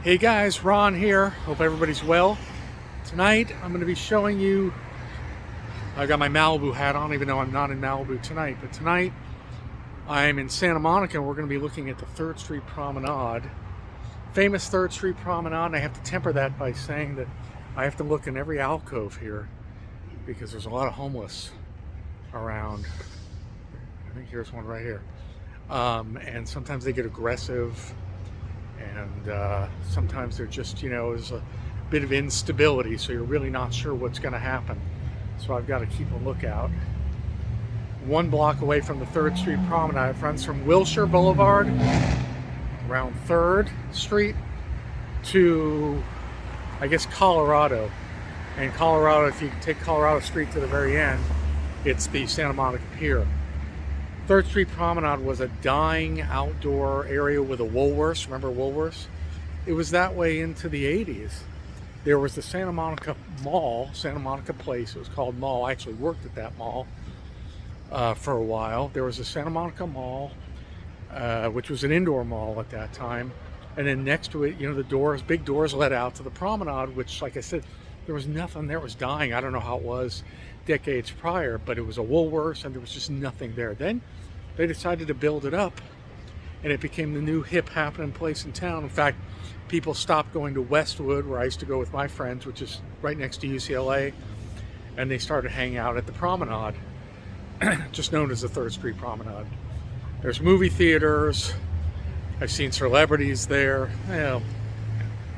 Hey guys, Ron here. Hope everybody's well. Tonight I'm going to be showing you, I got my Malibu hat on even though I'm not in Malibu tonight, but tonight I'm in Santa Monica and we're going to be looking at the 3rd Street Promenade. Famous 3rd Street Promenade, and I have to temper that by saying that I have to look in every alcove here because there's a lot of homeless around. I think here's one right here. And sometimes they get aggressive. And sometimes they're just, there's a bit of instability, so you're really not sure what's going to happen. So I've got to keep a lookout. 1 block away from the 3rd Street Promenade, it runs from Wilshire Boulevard, around 3rd Street, to, I guess, Colorado. And Colorado, if you take Colorado Street to the very end, it's the Santa Monica Pier. 3rd Street Promenade was a dying outdoor area with a Woolworths. Remember Woolworths? It was that way into the 80s. There was the Santa Monica Mall, Santa Monica Place. It was called Mall. I actually worked at that mall for a while. There was the Santa Monica Mall, which was an indoor mall at that time. And then next to it, the doors, big doors led out to the promenade, which, like I said, there was nothing there. It was dying. I don't know how it was decades prior, but it was a Woolworths and there was just nothing there. Then they decided to build it up and it became the new hip happening place in town. In fact, people stopped going to Westwood, where I used to go with my friends, which is right next to UCLA, and they started hanging out at the promenade, just known as the 3rd Street Promenade. There's movie theaters. I've seen celebrities there.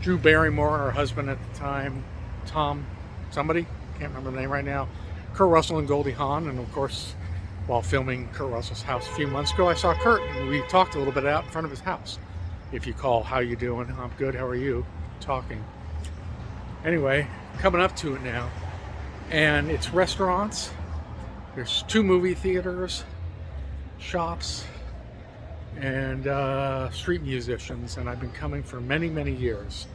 Drew Barrymore, her husband at the time, Tom somebody, can't remember the name right now, Kurt Russell and Goldie Hawn. And of course, while filming Kurt Russell's house a few months ago, I saw Kurt and we talked a little bit out in front of his house. If you call, how you doing? I'm good, how are you? Talking. Anyway, coming up to it now. And it's restaurants. There's 2 movie theaters, shops, and street musicians. And I've been coming for many, many years.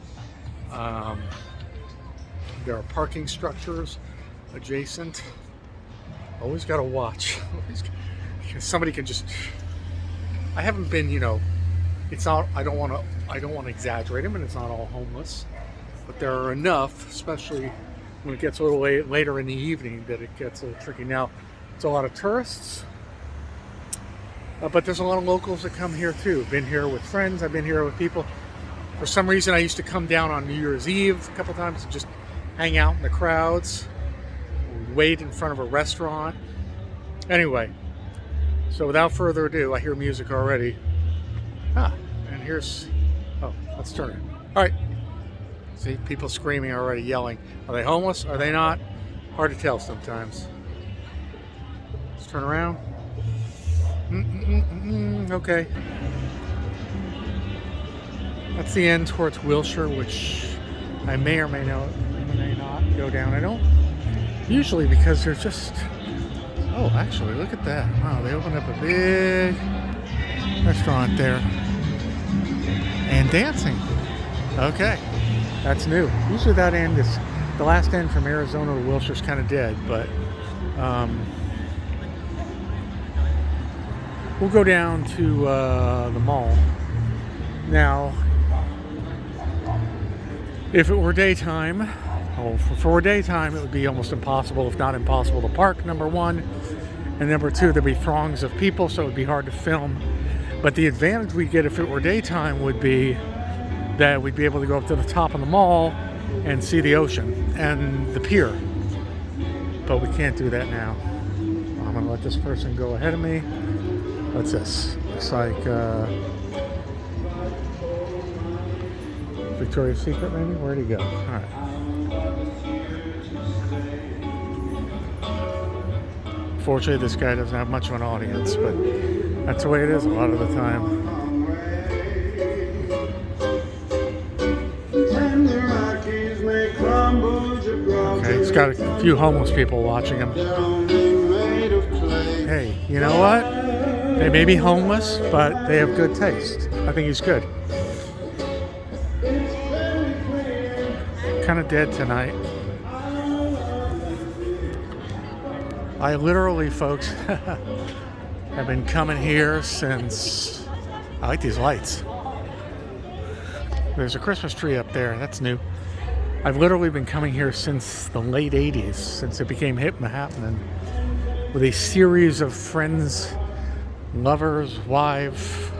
There are parking structures adjacent. Always got to watch. Somebody can just. I haven't been, it's not. I don't want to exaggerate them, and it's not all homeless, but there are enough, especially when it gets a little later in the evening, that it gets a little tricky. Now, it's a lot of tourists, but there's a lot of locals that come here too. Been here with friends. I've been here with people. For some reason, I used to come down on New Year's Eve a couple times and just hang out in the crowds, wait in front of a restaurant. Anyway, so without further ado, I hear music already. And here's, let's turn it. All right, see, people screaming already, yelling. Are they homeless? Are they not? Hard to tell sometimes. Let's turn around. Okay. That's the end towards Wilshire, which I may or may not go down. I don't usually, because there's just, actually, look at that. Wow, they opened up a big restaurant there. And dancing. Okay, that's new. Usually that end is, the last end from Arizona to Wilshire is kind of dead, but we'll go down to the mall. Now, if it were daytime, for daytime, it would be almost impossible, if not impossible, to park, number one. And number two, there'd be throngs of people, so it would be hard to film. But the advantage we'd get if it were daytime would be that we'd be able to go up to the top of the mall and see the ocean and the pier. But we can't do that now. I'm going to let this person go ahead of me. What's this? Looks like Victoria's Secret, maybe? Where'd he go? All right. Fortunately, this guy doesn't have much of an audience, but that's the way it is a lot of the time. Okay, he's got a few homeless people watching him. Hey, you know what? They may be homeless, but they have good taste. I think he's good. Kind of dead tonight. I literally, folks, have been coming here since, I like these lights. There's a Christmas tree up there. That's new. I've literally been coming here since the late 80s, since it became hip and happening, with a series of friends, lovers, wife,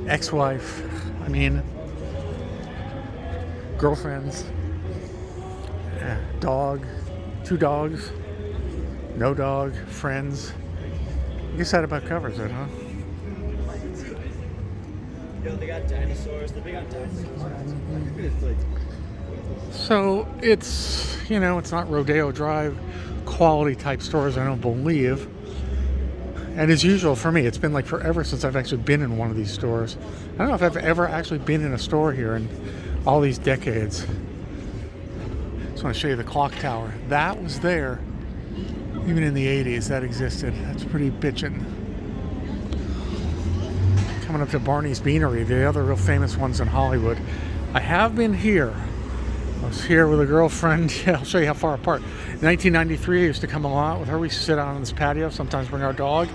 ex-wife, girlfriends, dog, 2 dogs, no dog, friends. I guess that about covers it, huh? Yo, they got dinosaurs. They got dinosaurs. So it's, it's not Rodeo Drive quality type stores, I don't believe. And as usual for me, it's been like forever since I've actually been in one of these stores. I don't know if I've ever actually been in a store here in all these decades. Just want to show you the clock tower. That was there even in the 80s. That existed. That's pretty bitchin'. Coming up to Barney's Beanery, the other real famous ones in Hollywood. I have been here. I was here with a girlfriend. Yeah, I'll show you how far apart. In 1993, I used to come a lot with her. We used to sit out on this patio, sometimes bring our dog.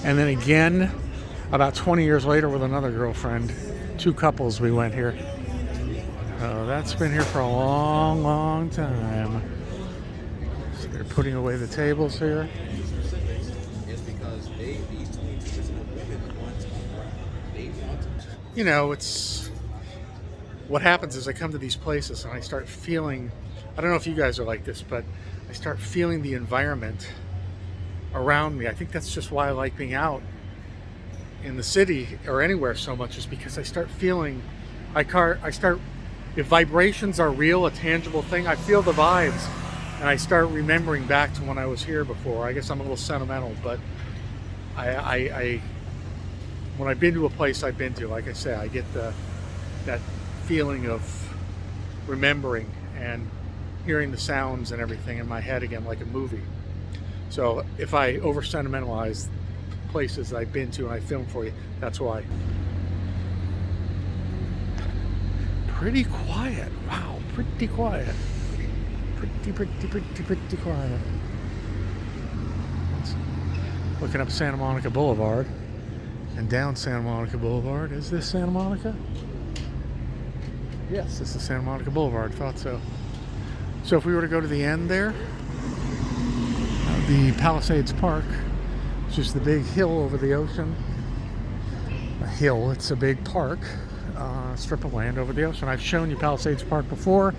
And then again, about 20 years later with another girlfriend. 2 couples we went here. That's been here for a long, long time. So they're putting away the tables here. It's what happens is I come to these places and I start feeling, I don't know if you guys are like this, but I start feeling the environment around me. I think that's just why I like being out in the city or anywhere so much, is because I start feeling, if vibrations are real, a tangible thing, I feel the vibes and I start remembering back to when I was here before. I guess I'm a little sentimental, but I when I've been to a place I've been to, like I say, I get that feeling of remembering and hearing the sounds and everything in my head again, like a movie. So if I over sentimentalize places I've been to and I film for you, that's why. Pretty quiet. Wow, pretty quiet. Pretty quiet. Looking up Santa Monica Boulevard and down Santa Monica Boulevard. Is this Santa Monica? Yes, this is Santa Monica Boulevard. Thought so. So if we were to go to the end there, the Palisades Park, which is the big hill over the ocean. A hill, it's a big park, strip of land over the ocean. I've shown you Palisades Park before,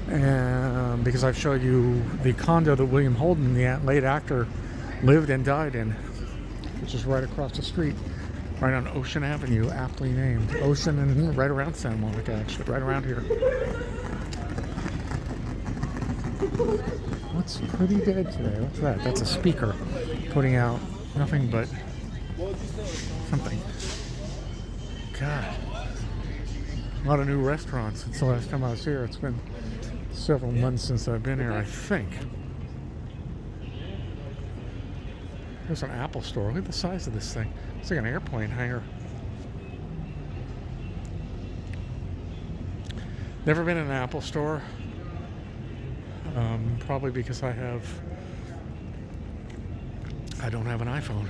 and because I've showed you the condo that William Holden, the late actor, lived and died in, which is right across the street, right on Ocean Avenue, aptly named. Ocean, and right around Santa Monica, actually, right around here. What's pretty dead today? What's that? That's a speaker putting out nothing but something. God. A lot of new restaurants since the last time I was here. It's been several months since I've been here, I think. There's an Apple store. Look at the size of this thing. It's like an airplane hangar. Never been in an Apple store. Probably because I don't have an iPhone.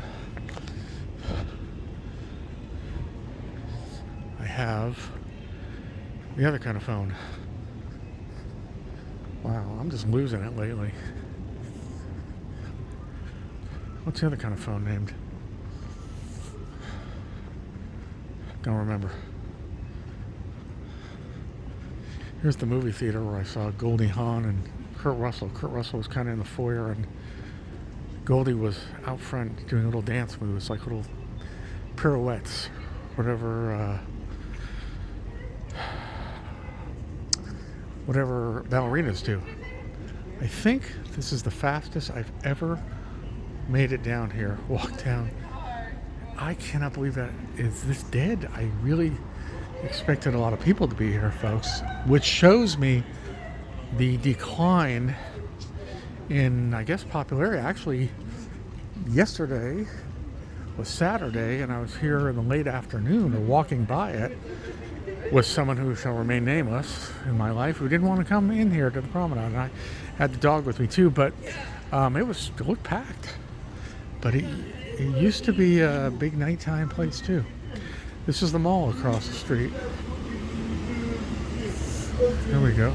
I have the other kind of phone. Wow, I'm just losing it lately. What's the other kind of phone named? Don't remember. Here's the movie theater where I saw Goldie Hawn and Kurt Russell. Kurt Russell was kind of in the foyer, and Goldie was out front doing little dance moves, like little pirouettes, whatever ballerinas do. I think this is the fastest I've ever made it down here. Walked down. I cannot believe that. Is this dead? I really expected a lot of people to be here, folks, which shows me the decline in, I guess, popularity. Actually, yesterday was Saturday, and I was here in the late afternoon, or walking by it, with someone who shall remain nameless in my life, who didn't want to come in here to the Promenade. And I had the dog with me too, but it looked packed. But it used to be a big nighttime place too. This is the mall across the street. Here we go.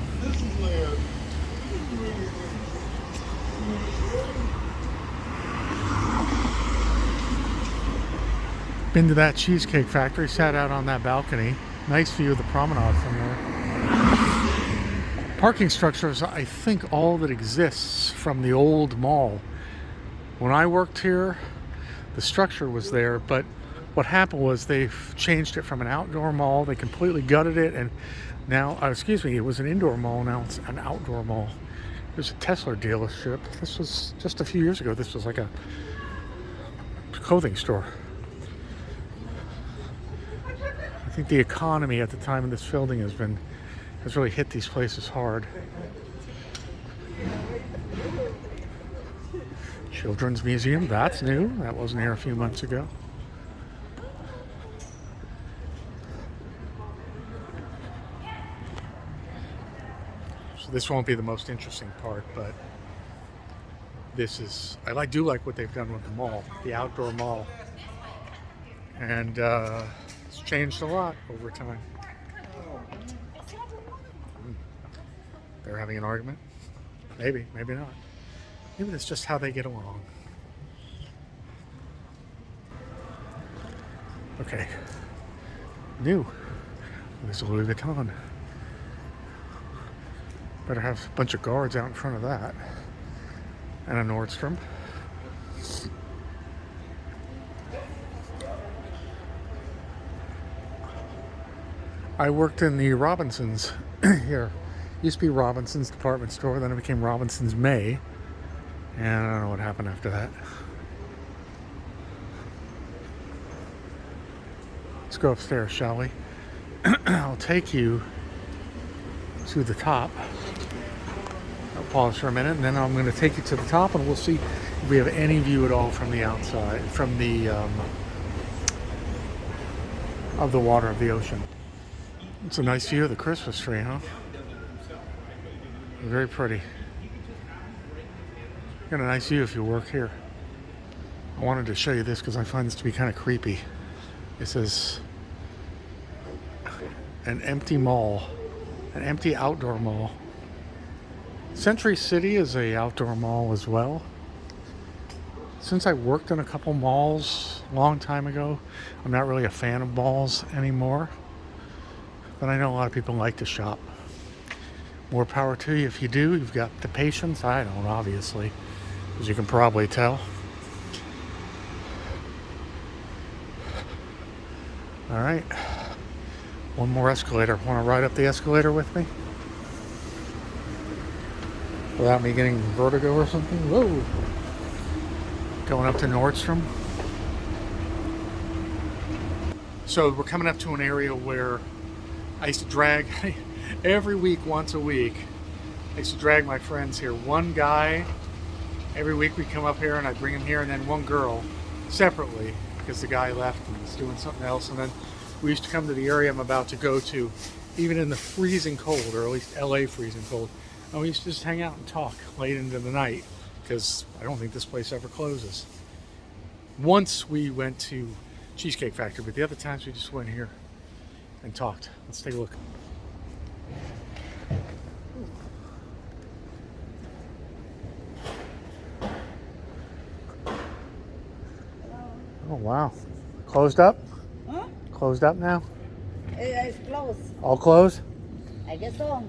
Been to that Cheesecake Factory, sat out on that balcony. Nice view of the promenade from there. Parking structure is, I think, all that exists from the old mall. When I worked here, the structure was there, but what happened was they've changed it from an outdoor mall. They completely gutted it, and now, it was an indoor mall, now it's an outdoor mall. There's a Tesla dealership. This was just a few years ago. This was like a clothing store. I think the economy at the time of this building has really hit these places hard. Children's Museum, that's new. That wasn't here a few months ago. So this won't be the most interesting part, but I do like what they've done with the mall, the outdoor mall. And it's changed a lot over time. They're having an argument? Maybe, maybe not. Maybe that's just how they get along. Okay. New. There's a Louis Vuitton. Better have a bunch of guards out in front of that. And a Nordstrom. I worked in the Robinsons here. Used to be Robinsons department store, then it became Robinsons May. And I don't know what happened after that. Let's go upstairs, shall we? I'll take you to the top. I'll pause for a minute, and then I'm going to take you to the top, and we'll see if we have any view at all from the outside, from the of the water of the ocean. It's a nice view of the Christmas tree, huh? Very pretty. Got a nice view if you work here. I wanted to show you this because I find this to be kind of creepy. This is an empty mall, an empty outdoor mall. Century City is a outdoor mall as well. Since I worked in a couple malls a long time ago, I'm not really a fan of malls anymore. But I know a lot of people like to shop. More power to you if you do. You've got the patience. I don't, obviously, as you can probably tell. All right. One more escalator. Want to ride up the escalator with me? Without me getting vertigo or something? Whoa. Going up to Nordstrom. So we're coming up to an area where I used to drag every week, once a week. I used to drag my friends here. One guy, every week we'd come up here and I'd bring him here, and then one girl separately because the guy left and was doing something else. And then we used to come to the area I'm about to go to, even in the freezing cold, or at least LA freezing cold. And we used to just hang out and talk late into the night because I don't think this place ever closes. Once we went to Cheesecake Factory, but the other times we just went here and talked. Let's take a look. Oh wow. Closed up? Huh? Closed up now? It's closed. All closed? I guess so.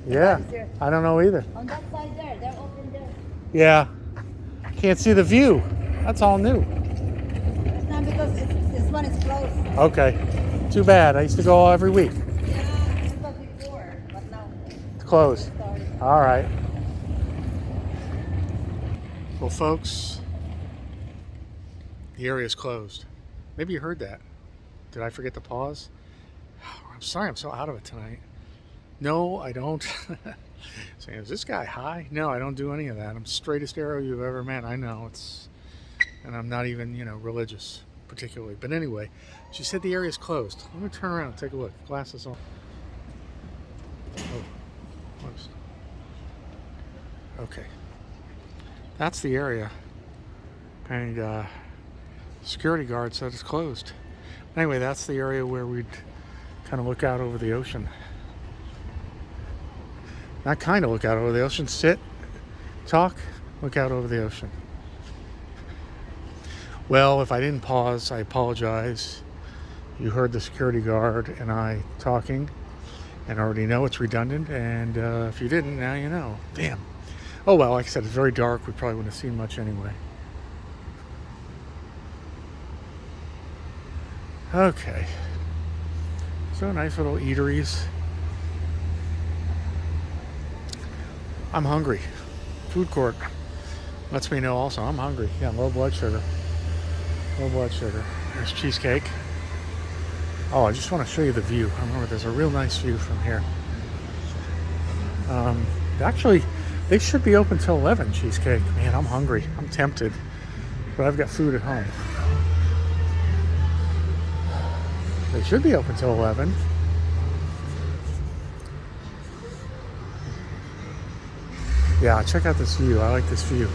Yeah. I don't know either. On that side there, they're open there. Yeah. Can't see the view. That's all new. It's not because this one is closed. Okay. Too bad. I used to go every week. Yeah, it was before, but now It's closed. it's started. All right. Well, folks, the area is closed. Maybe you heard that. Did I forget to pause? I'm sorry, I'm so out of it tonight. No, I don't. Saying, is this guy high? No, I don't do any of that. I'm the straightest arrow you've ever met. I know it's, and I'm not even, religious particularly. But anyway, she said the area is closed. Let me turn around and take a look. Glasses on. Oh, closed. Okay. That's the area. And security guard said it's closed. Anyway, that's the area where we'd kind of look out over the ocean. Not kind of look out over the ocean. Sit, talk, look out over the ocean. Well, if I didn't pause, I apologize. You heard the security guard and I talking, and I already know it's redundant, and if you didn't, now you know. Damn. Oh well, like I said, it's very dark. We probably wouldn't have seen much anyway. Okay. So nice little eateries. I'm hungry. Food court lets me know also I'm hungry. Yeah, low blood sugar. Low blood sugar. There's cheesecake. Oh, I just want to show you the view. I remember there's a real nice view from here. Actually, they should be open till 11, cheesecake. Man, I'm hungry. I'm tempted. But I've got food at home. They should be open till 11. Yeah, check out this view. I like this view.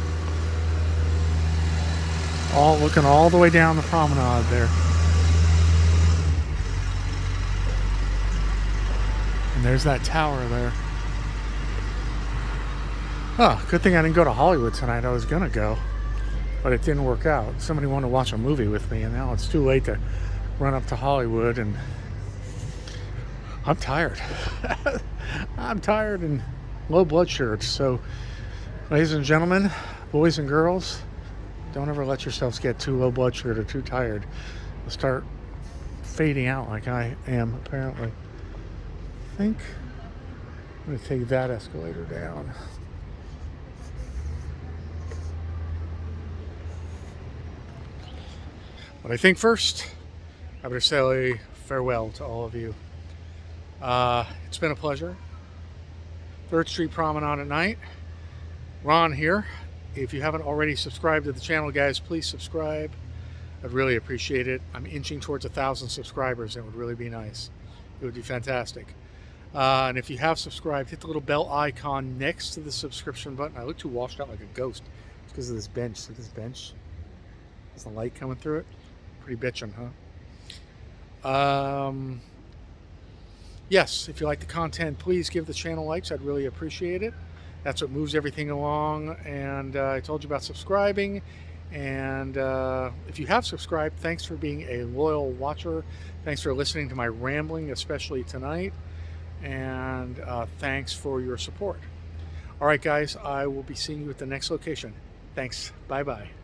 Looking all the way down the promenade there. And there's that tower there. Oh, good thing I didn't go to Hollywood tonight. I was gonna go, but it didn't work out. Somebody wanted to watch a movie with me, and now it's too late to run up to Hollywood, and I'm tired. I'm tired and low blood sugar. So, ladies and gentlemen, boys and girls, don't ever let yourselves get too low blood sugar or too tired. You'll start fading out like I am apparently. I think I'm going to take that escalator down. But I think first, I better say farewell to all of you. It's been a pleasure. 3rd Street Promenade at night. Ron here. If you haven't already subscribed to the channel, guys, please subscribe. I'd really appreciate it. I'm inching towards 1,000 subscribers. It would really be nice. It would be fantastic. And if you have subscribed, hit the little bell icon next to the subscription button. I look too washed out like a ghost. It's because of this bench. See this bench? There's the light coming through it. Pretty bitchin', huh? Yes, if you like the content, please give the channel likes. I'd really appreciate it. That's what moves everything along. And I told you about subscribing. And if you have subscribed, thanks for being a loyal watcher. Thanks for listening to my rambling, especially tonight. And thanks for your support. All right, guys, I will be seeing you at the next location. Thanks. Bye-bye.